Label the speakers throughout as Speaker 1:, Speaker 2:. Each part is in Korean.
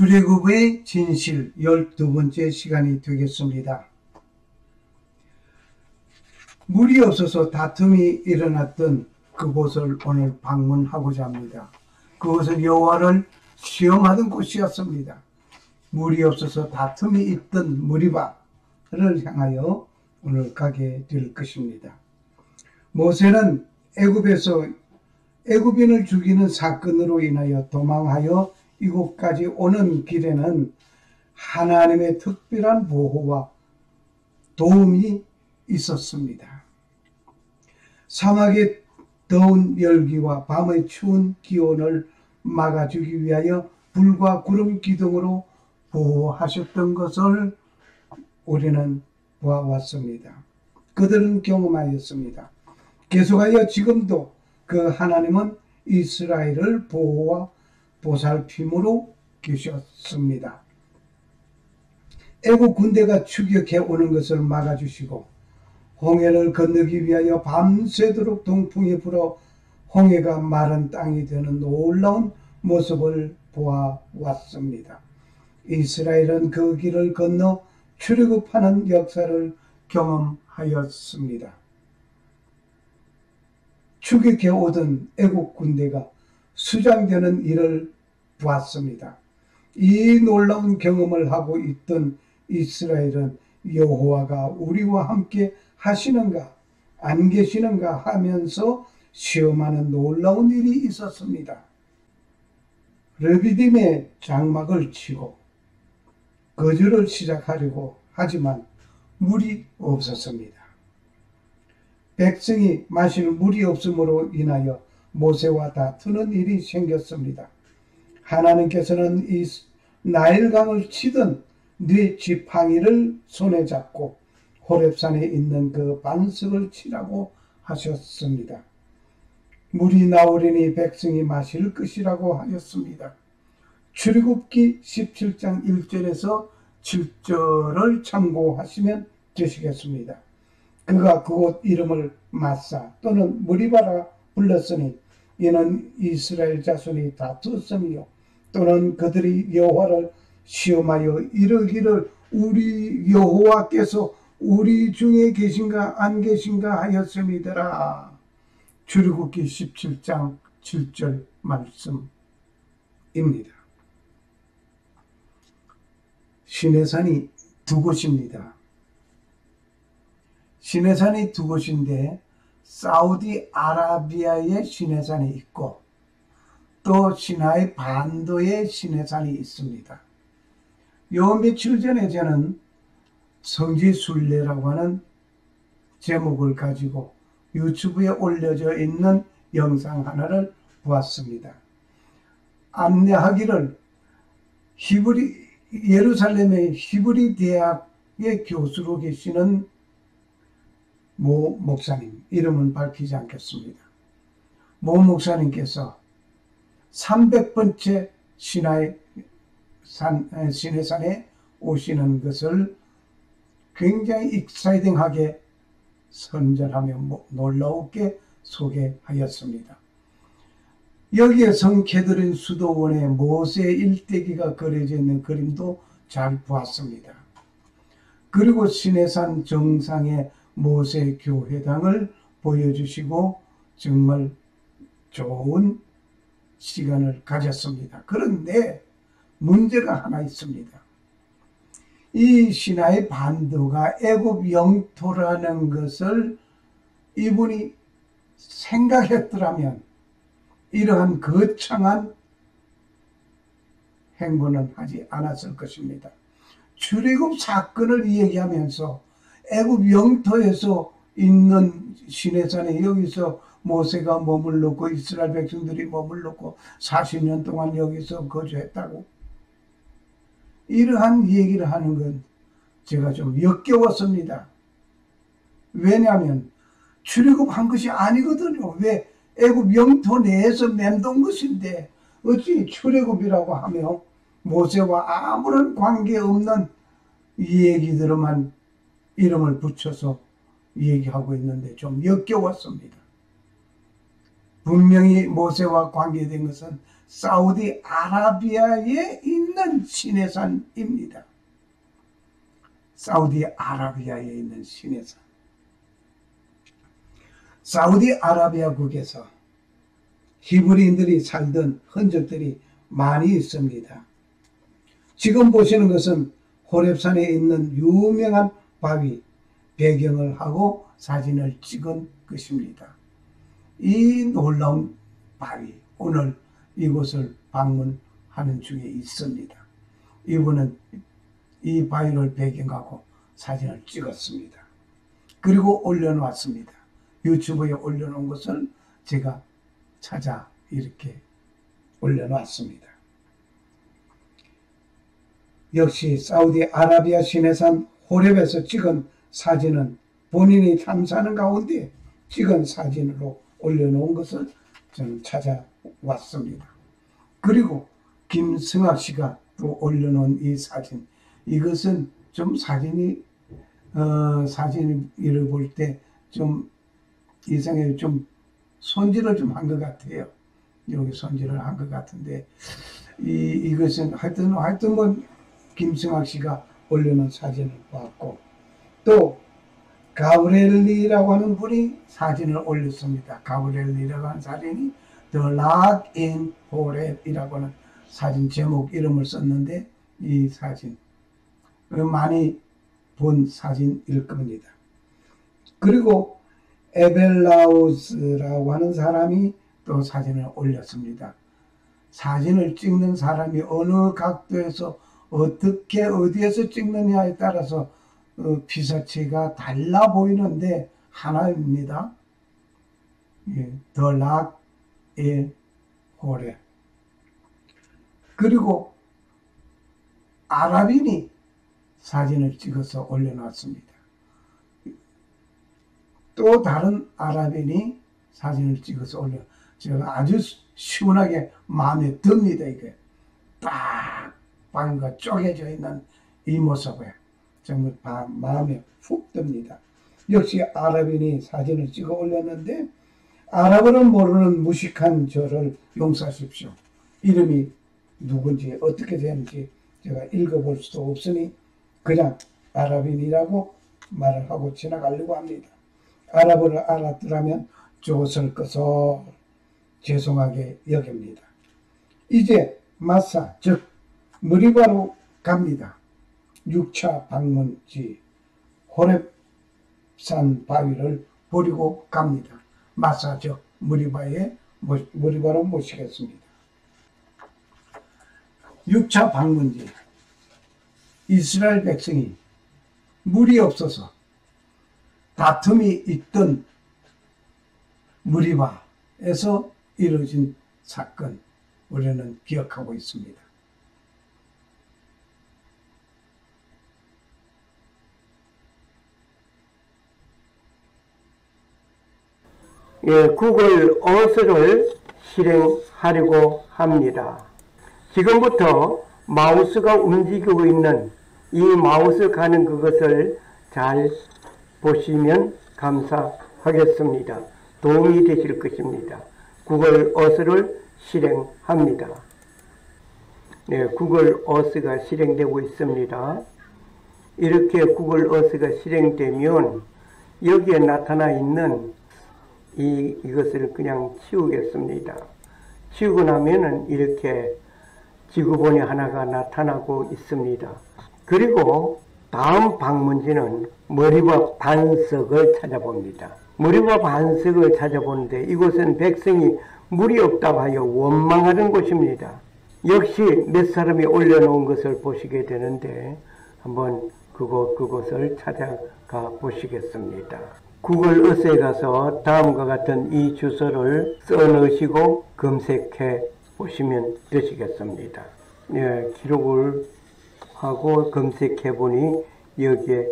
Speaker 1: 출애굽의 진실 12번째 시간이 되겠습니다. 물이 없어서 다툼이 일어났던 그곳을 오늘 방문하고자 합니다. 그곳은 여호와를 시험하던 곳이었습니다. 물이 없어서 다툼이 있던 무리바를 향하여 오늘 가게 될 것입니다. 모세는 애굽에서 애굽인을 죽이는 사건으로 인하여 도망하여 이곳까지 오는 길에는 하나님의 특별한 보호와 도움이 있었습니다. 사막의 더운 열기와 밤의 추운 기온을 막아주기 위하여 불과 구름 기둥으로 보호하셨던 것을 우리는 보아왔습니다. 그들은 경험하였습니다. 계속하여 지금도 그 하나님은 이스라엘을 보호와 보살핌으로 계셨습니다. 애국 군대가 추격해 오는 것을 막아주시고 홍해를 건너기 위하여 밤새도록 동풍이 불어 홍해가 마른 땅이 되는 놀라운 모습을 보아왔습니다. 이스라엘은 그 길을 건너 출애굽하는 역사를 경험하였습니다. 추격해 오던 애국 군대가 수장되는 일을 보았습니다. 이 놀라운 경험을 하고 있던 이스라엘은 여호와가 우리와 함께 하시는가 안 계시는가 하면서 시험하는 놀라운 일이 있었습니다. 르비딤의 장막을 치고 거주를 시작하려고 하지만 물이 없었습니다. 백성이 마실 물이 없음으로 인하여 모세와 다투는 일이 생겼습니다. 하나님께서는 이 나일강을 치던 네 지팡이를 손에 잡고 호렙산에 있는 그 반석을 치라고 하셨습니다. 물이 나오리니 백성이 마실 것이라고 하였습니다. 출애굽기 17장 1절에서 7절을 참고하시면 되시겠습니다. 그가 그곳 이름을 마사 또는 무리바라 불렀으니 이는 이스라엘 자손이 다투었으며 또는 그들이 여호와를 시험하여 이르기를 우리 여호와께서 우리 중에 계신가 안 계신가 하였음이더라. 출애굽기 17장 7절 말씀입니다. 시내산이 두 곳입니다. 시내산이 두 곳인데 사우디아라비아의 시내산이 있고 또 시나이 반도의 시내산이 있습니다. 요 며칠 전에 저는 성지순례라고 하는 제목을 가지고 유튜브에 올려져 있는 영상 하나를 보았습니다. 안내하기를 예루살렘의 히브리 대학의 교수로 계시는 모 목사님, 이름은 밝히지 않겠습니다. 모 목사님께서 300번째 시내산에 오시는 것을 굉장히 익사이딩하게 선전하며 놀라우게 소개하였습니다. 여기에 성케드린 수도원에 모세 일대기가 그려져 있는 그림도 잘 보았습니다. 그리고 시내산 정상에 모세 교회당을 보여주시고 정말 좋은 시간을 가졌습니다. 그런데 문제가 하나 있습니다. 이 시나이 반도가 애굽 영토라는 것을 이분이 생각했더라면 이러한 거창한 행보는 하지 않았을 것입니다. 출애굽 사건을 얘기하면서 애굽 영토에서 있는 시내산에 여기서 모세가 머물렀고 이스라엘 백성들이 머물렀고 40년 동안 여기서 거주했다고 이러한 얘기를 하는 건 제가 좀 역겨웠습니다. 왜냐하면 출애굽한 것이 아니거든요. 왜 애굽 영토 내에서 맴돈 것인데 어찌 출애굽이라고 하며 모세와 아무런 관계없는 이 얘기들만 이름을 붙여서 얘기하고 있는데 좀 역겨웠습니다. 분명히 모세와 관계된 것은 사우디아라비아에 있는 있는 시내산입니다. 사우디아라비아에 있는 시내산. 사우디아라비아국에서 히브리인들이 살던 흔적들이 많이 있습니다. 지금 보시는 것은 호렙산에 있는 유명한 바위 배경을 하고 사진을 찍은 것입니다. 이 놀라운 바위, 오늘 이곳을 방문하는 중에 있습니다. 이분은 이 바위를 배경하고 사진을 찍었습니다. 그리고 올려놓았습니다. 유튜브에 올려놓은 것을 제가 찾아 이렇게 올려놨습니다. 역시 사우디아라비아 시내산 호렙에서 찍은 사진은 본인이 탐사하는 가운데 찍은 사진으로 올려놓은 것을 저는 찾아왔습니다. 그리고 김승학 씨가 또 올려놓은 이 사진, 이것은 좀 사진을 볼 때 좀 이상해요. 좀 손질을 좀 한 것 같아요. 여기 손질을 한 것 같은데, 이것은 하여튼 뭐 김승학 씨가 올려놓은 사진을 봤고, 또 가브렐리라고 하는 분이 사진을 올렸습니다. 가브렐리라고 하는 사진이 The Rock in Horeb이라고 하는 사진 제목 이름을 썼는데, 이 사진 많이 본 사진일 겁니다. 그리고 에벨라우스라고 하는 사람이 또 사진을 올렸습니다. 사진을 찍는 사람이 어느 각도에서 어떻게 어디에서 찍느냐에 따라서 피사체가 달라 보이는데 하나입니다. 예, The Rock in Horeb. 그리고 아랍인이 사진을 찍어서 올려놨습니다. 또 다른 아랍인이 사진을 찍어서 제가 아주 시원하게 마음에 듭니다. 이게 딱 바위가 쪼개져 있는 이 모습에 정말 마음에 훅 듭니다. 역시 아랍인이 사진을 찍어 올렸는데, 아랍어는 모르는 무식한 저를 용서하십시오. 이름이 누군지 어떻게 되는지 제가 읽어볼 수도 없으니 그냥 아랍인이라고 말을 하고 지나가려고 합니다. 아랍어를 알았더라면 좋았을 것을 죄송하게 여깁니다. 이제 마사, 즉 머리바로 갑니다. 6차 방문지 호렙산 바위를 버리고 갑니다. 마사, 즉 머리바로 모시겠습니다. 6차 방문지, 이스라엘 백성이 물이 없어서 다툼이 있던 머리바에서 이루어진 사건, 우리는 기억하고 있습니다.
Speaker 2: 예, 구글 어스를 실행하려고 합니다. 지금부터 마우스가 움직이고 있는 이 마우스 가는 그것을 잘 보시면 감사하겠습니다. 도움이 되실 것입니다. 구글 어스를 실행합니다. 네, 구글 어스가 실행되고 있습니다. 이렇게 구글 어스가 실행되면 여기에 나타나 있는 이것을 그냥 치우겠습니다. 치우고 나면은 이렇게 지구본이 하나가 나타나고 있습니다. 그리고 다음 방문지는 머리바 반석을 찾아봅니다. 머리바 반석을 찾아보는데 이곳은 백성이 물이 없다고 하여 원망하는 곳입니다. 역시 몇 사람이 올려놓은 것을 보시게 되는데 한번 그곳을 찾아가 보시겠습니다. 구글 어스에 가서 다음과 같은 이 주소를 써 넣으시고 검색해 보시면 되시겠습니다. 예, 기록을 하고 검색해 보니 여기에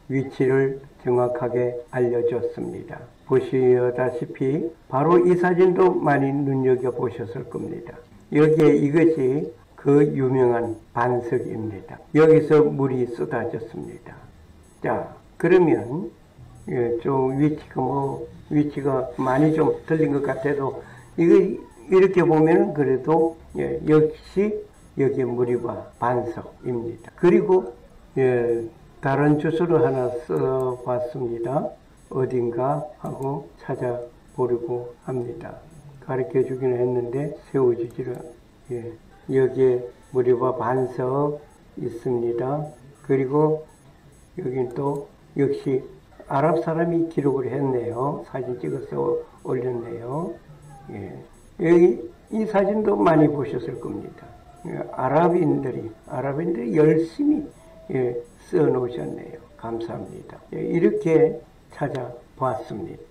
Speaker 2: 위치를 정확하게 알려줬습니다. 보시다시피 바로 이 사진도 많이 눈여겨보셨을 겁니다. 여기에 이것이 그 유명한 반석입니다. 여기서 물이 쏟아졌습니다. 자, 그러면 예, 좀 위치가 많이 좀 틀린 것 같아도 이거 이렇게 보면은 그래도 예, 역시 여기에 무리바 반석입니다. 그리고 다른 주소를 하나 써봤습니다. 어딘가 하고 찾아보려고 합니다. 가르쳐 주기는 했는데 세워주지를. 여기에 무리바 반석 있습니다. 그리고 여긴 또 역시 아랍 사람이 기록을 했네요. 사진 찍어서 올렸네요. 여기 이 사진도 많이 보셨을 겁니다. 아랍인들이 열심히 써 놓으셨네요. 감사합니다. 이렇게 찾아봤습니다.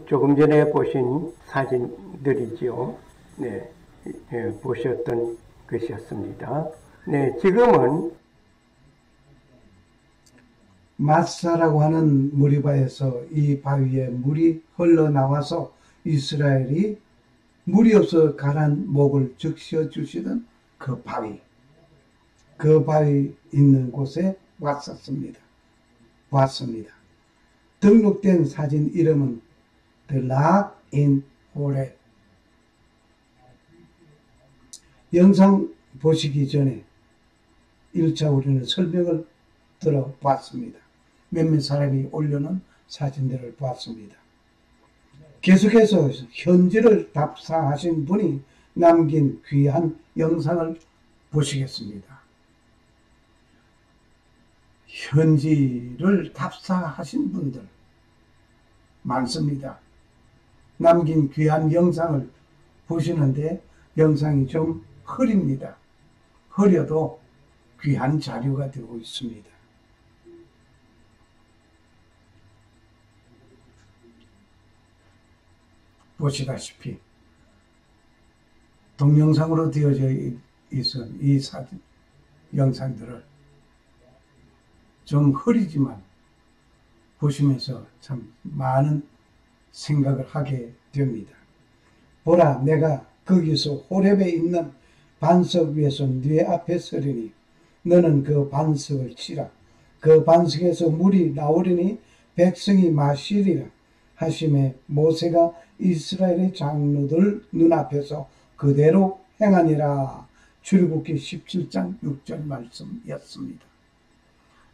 Speaker 2: 조금 전에 보신 사진들이죠. 네, 보셨던 것이었습니다. 네, 지금은
Speaker 1: 마사라고 하는 무리바에서 이 바위에 물이 흘러나와서 이스라엘이 물이 없어 가란 목을 적셔 주시던 그 바위 있는 곳에 왔습니다. 등록된 사진 이름은 The Rock in Horeb. 영상 보시기 전에 1차 우리는 설명을 들어봤습니다. 몇몇 사람이 올려놓은 사진들을 봤습니다. 계속해서 현지를 답사하신 분이 남긴 귀한 영상을 보시겠습니다. 현지를 답사하신 분들 많습니다. 남긴 귀한 영상을 보시는데 영상이 좀 흐립니다. 흐려도 귀한 자료가 되고 있습니다. 보시다시피 동영상으로 되어져 있은 이 사진, 영상들을 좀 흐리지만 보시면서 참 많은 생각을 하게 됩니다. 보라, 내가 거기서 호렙에 있는 반석 위에서 네 앞에 서리니 너는 그 반석을 치라. 그 반석에서 물이 나오리니 백성이 마시리라 하심에 모세가 이스라엘의 장로들 눈앞에서 그대로 행하니라. 출애굽기 17장 6절 말씀이었습니다.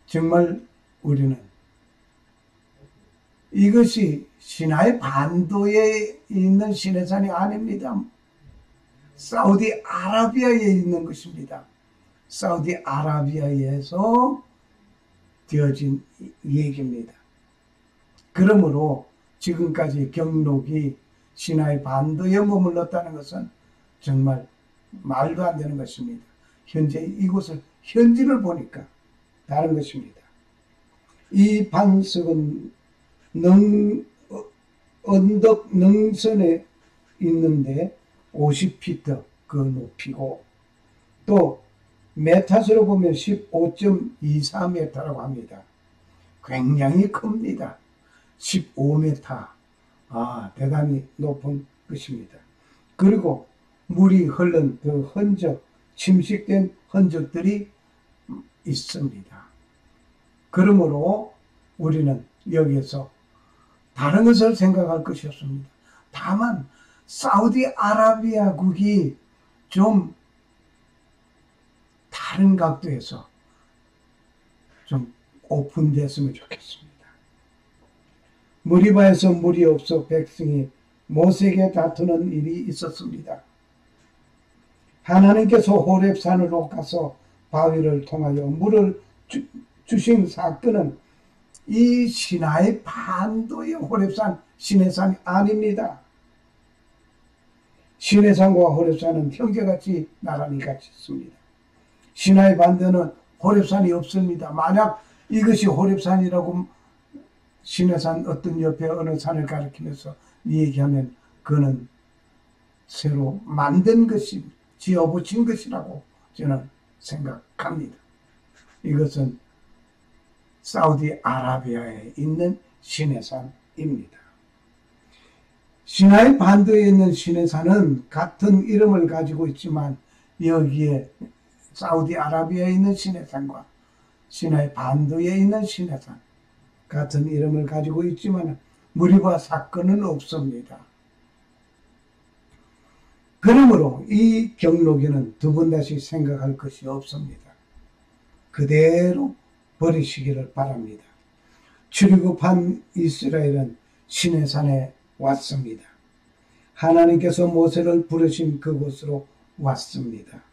Speaker 1: 정말 우리는 이것이 시나이 반도에 있는 시내산이 아닙니다. 사우디아라비아에 있는 것입니다. 사우디아라비아에서 되어진 얘기입니다. 그러므로 지금까지 경록이 시나이 반도에 머물렀다는 것은 정말 말도 안 되는 것입니다. 현재 이곳을 현지를 보니까 다른 것입니다. 이 반석은 언덕 능선에 있는데 50피트 그 높이고 또 메타수로 보면 15.24m라고 합니다. 굉장히 큽니다. 15m. 대단히 높은 것입니다. 그리고 물이 흐른 그 흔적, 침식된 흔적들이 있습니다. 그러므로 우리는 여기에서 다른 것을 생각할 것이 없습니다. 다만 사우디아라비아국이 좀 다른 각도에서 좀 오픈됐으면 좋겠습니다. 무리바에서 물이 없어 백성이 모세에게 다투는 일이 있었습니다. 하나님께서 호렙산으로 가서 바위를 통하여 물을 주신 사건은 이 시나이 반도의 호렙산, 시내산이 아닙니다. 시내산과 호렙산은 형제같이 나란히 같이 있습니다. 시나이 반도는 호렙산이 없습니다. 만약 이것이 호렙산이라고 시내산 어떤 옆에 어느 산을 가리키면서 얘기하면 그는 새로 만든 것이 지어붙인 것이라고 저는 생각합니다. 이것은 사우디아라비아에 있는 시내산입니다. 시나이 반도에 있는 시내산은 같은 이름을 가지고 있지만 여기에 사우디아라비아에 있는 시내산과 시나이 반도에 있는 시내산 같은 이름을 가지고 있지만 무리바 사건은 없습니다. 그러므로 이 경로기는 두 번 다시 생각할 것이 없습니다. 그대로 버리시기를 바랍니다. 출애굽한 이스라엘은 시내산에 왔습니다. 하나님께서 모세를 부르신 그곳으로 왔습니다.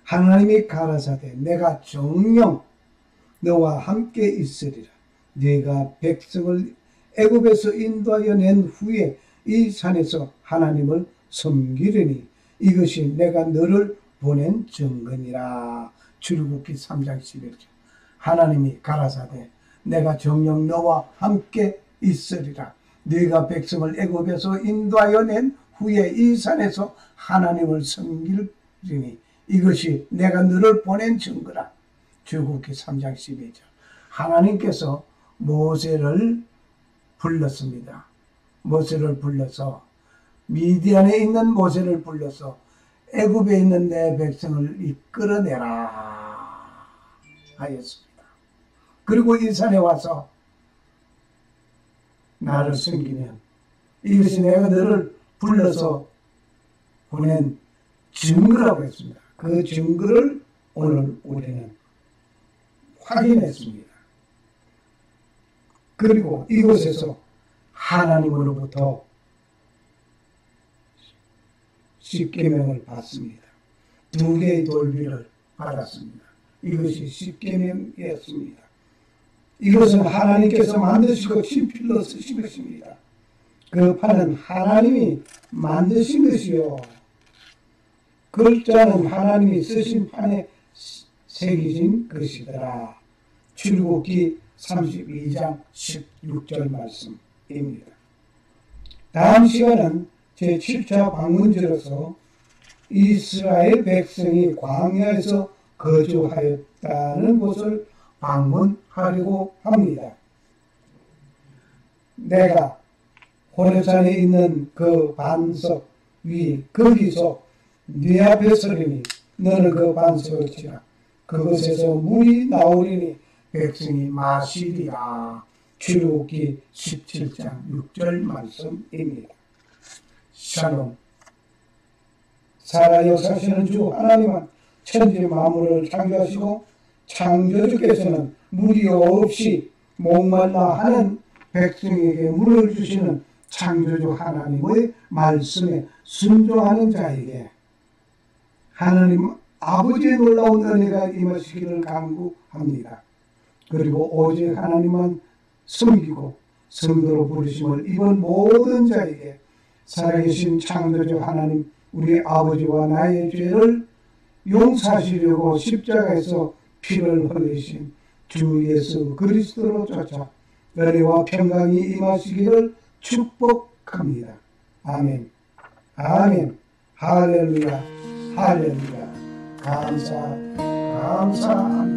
Speaker 1: 하나님이 가라사대 내가 정녕 너와 함께 있으리라. 네가 백성을 애굽에서 인도하여 낸 후에 이 산에서 하나님을 섬기려니 이것이 내가 너를 보낸 증거니라. 출애굽기 3장 11절. 하나님이 가라사대 내가 정녕 너와 함께 있으리라. 네가 백성을 애굽에서 인도하여 낸 후에 이 산에서 하나님을 섬기리니 이것이 내가 너를 보낸 증거라. 출애굽기 3장 12절. 하나님께서 모세를 불렀습니다. 모세를 불러서 미디안에 있는 모세를 불러서 애굽에 있는 내 백성을 이끌어내라 하였습니다. 그리고 이 산에 와서 나를 섬기면 이것이 내가 너를 불러서 보낸 증거라고 했습니다. 그 증거를 오늘 우리는 확인했습니다. 그리고 이곳에서 하나님으로부터 십계명을 받습니다. 2개의 돌비를 받았습니다. 이것이 십계명이었습니다. 이것은 하나님께서 만드시고 친필로 쓰신 것입니다. 그 판은 하나님이 만드신 것이요 글자는 하나님이 쓰신 판에 새기신 것이더라. 출애굽기 32장 16절 말씀입니다. 다음 시간은 제7차 방문지로서 이스라엘 백성이 광야에서 거주하였다는 곳을 방문하려고 합니다. 내가 호렙산에 있는 그 반석 위 거기서 네 앞에 서리니 너는 그 반석을 치라. 그것에서 물이 나오리니 백성이 마시리라. 출애굽기 17장 6절 말씀입니다. 샬롬. 살아 역사하시는 주 하나님은 천지 만물을 창조하시고 창조주께서는 물이 없이 목말라 하는 백성에게 물을 주시는 창조주 하나님의 말씀에 순종하는 자에게 하나님 아버지의 놀라운 은혜가 임하시기를 간구합니다. 그리고 오직 하나님만 섬기고 성도로 부르심을 입은 모든 자에게 살아계신 창조주 하나님 우리 아버지와 나의 죄를 용서하시려고 십자가에서 피를 흘리신 주 예수 그리스도로 쫓아 은혜와 평강이 임하시기를 축복합니다. 아멘. 아멘. 할렐루야. 할렐루야. 감사합니다.